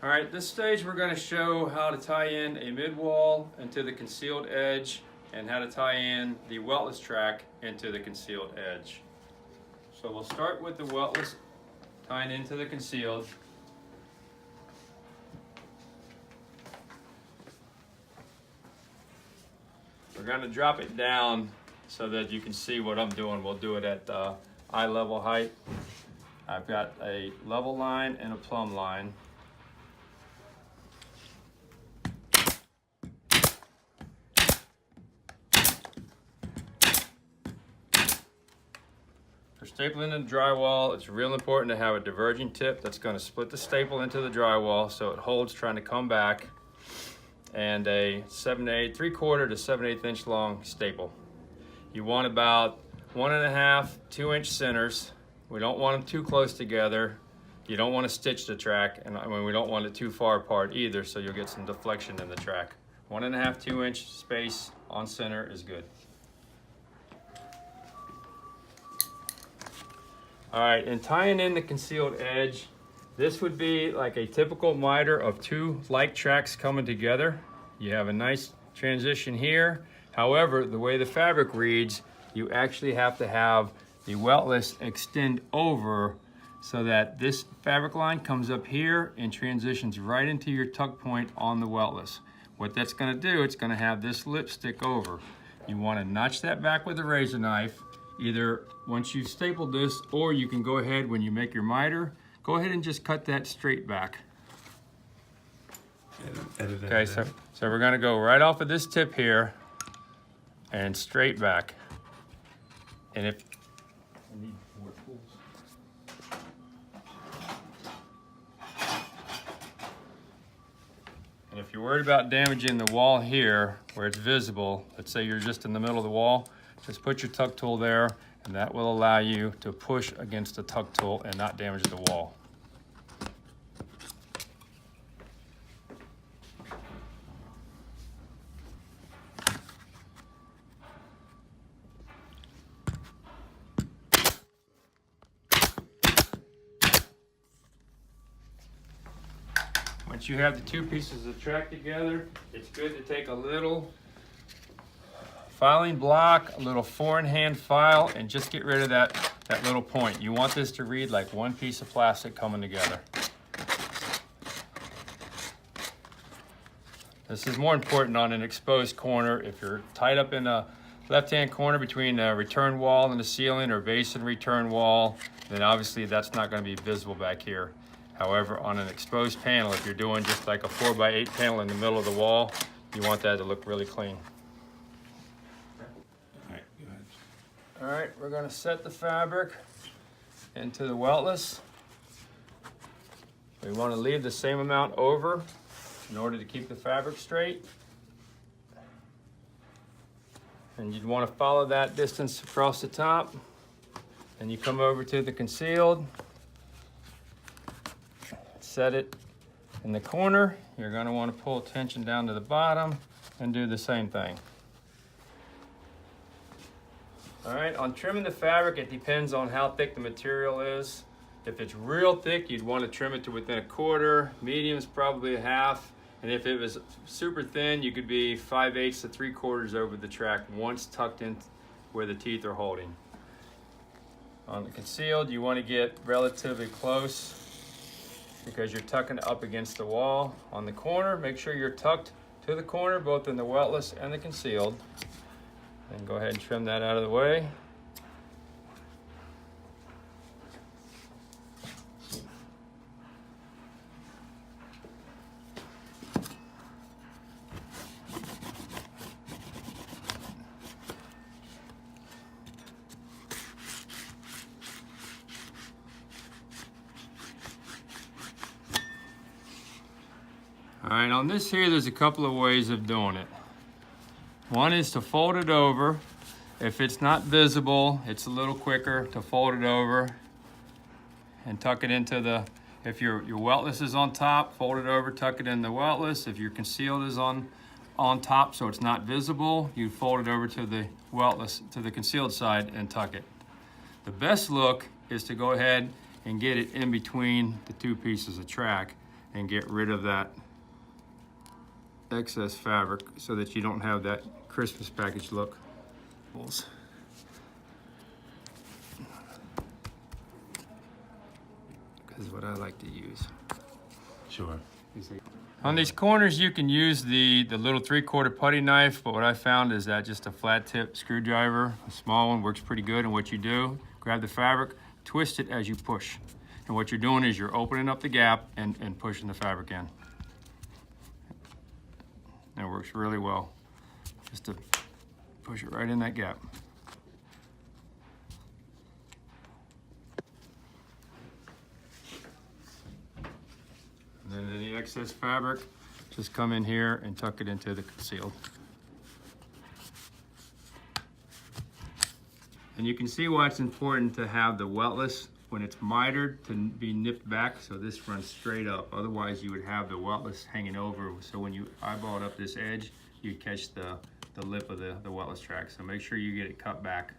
All right, this stage we're going to show how to tie in a mid-wall into the concealed edge and how to tie in the weltless track into the concealed edge. So we'll start with the weltless tying into the concealed. We're going to drop it down so that you can see what I'm doing. We'll do it at eye level height. I've got a level line and a plumb line. For stapling in the drywall, it's real important to have a diverging tip that's going to split the staple into the drywall so it holds trying to come back, and a 7/8, 3/4 to 7/8 inch long staple. You want about 1.5, 2 inch centers. We don't want them too close together. You don't want to stitch the track, and we don't want it too far apart either, so you'll get some deflection in the track. 1.5, 2 inch space on center is good. All right, and tying in the concealed edge, this would be like a typical miter of two like tracks coming together. You have a nice transition here. However, the way the fabric reads, you actually have to have the weltless extend over so that this fabric line comes up here and transitions right into your tuck point on the weltless. What that's going to do, it's going to have this lip stick over. You want to notch that back with a razor knife, either once you've stapled this, or you can go ahead when you make your miter, go ahead and just cut that straight back. Okay, so we're going to go right off of this tip here and straight back. And if I need more tools. And if you're worried about damaging the wall here where it's visible, let's say you're just in the middle of the wall, just put your tuck tool there, and that will allow you to push against the tuck tool and not damage the wall. Once you have the two pieces of track together, it's good to take a little filing block, a little 4-in-hand file, and just get rid of that little point. You want this to read like one piece of plastic coming together. This is more important on an exposed corner. If you're tied up in a left-hand corner between a return wall and the ceiling, or base and return wall, then obviously that's not going to be visible back here. However, on an exposed panel, if you're doing just like a 4x8 panel in the middle of the wall, you want that to look really clean. All right, we're going to set the fabric into the weltless. We want to leave the same amount over in order to keep the fabric straight. And you'd want to follow that distance across the top. And you come over to the concealed, set it in the corner. You're going to want to pull tension down to the bottom and do the same thing. All right, on trimming the fabric, it depends on how thick the material is. If it's real thick, you'd want to trim it to within 1/4. Medium is probably 1/2. And if it was super thin, you could be 5/8 to 3/4 over the track once tucked in where the teeth are holding. On the concealed, you want to get relatively close because you're tucking it up against the wall. On the corner, make sure you're tucked to the corner, both in the weltless and the concealed. And go ahead and trim that out of the way. All right, on this here, there's a couple of ways of doing it. One is to fold it over. If it's not visible, it's a little quicker to fold it over and tuck it into the, if your weltless is on top, fold it over, tuck it in the weltless. If your concealed is on top so it's not visible, you fold it over to the weltless, to the concealed side, and tuck it. The best look is to go ahead and get it in between the two pieces of track. and get rid of that excess fabric so that you don't have that Christmas package look. This is what I like to use. Sure. On these corners, you can use the little 3/4 putty knife, but what I found is that just a flat tip screwdriver, a small one, works pretty good. And what you do, grab the fabric, twist it as you push. And what you're doing is you're opening up the gap and pushing the fabric in. And it works really well, just to push it right in that gap. And then any excess fabric, just come in here and tuck it into the concealed. And you can see why it's important to have the Weltless when it's mitered to be nipped back so this runs straight up. Otherwise you would have the Weltless hanging over, so when you eyeball it up this edge, you'd catch the lip of the Weltless track. So make sure you get it cut back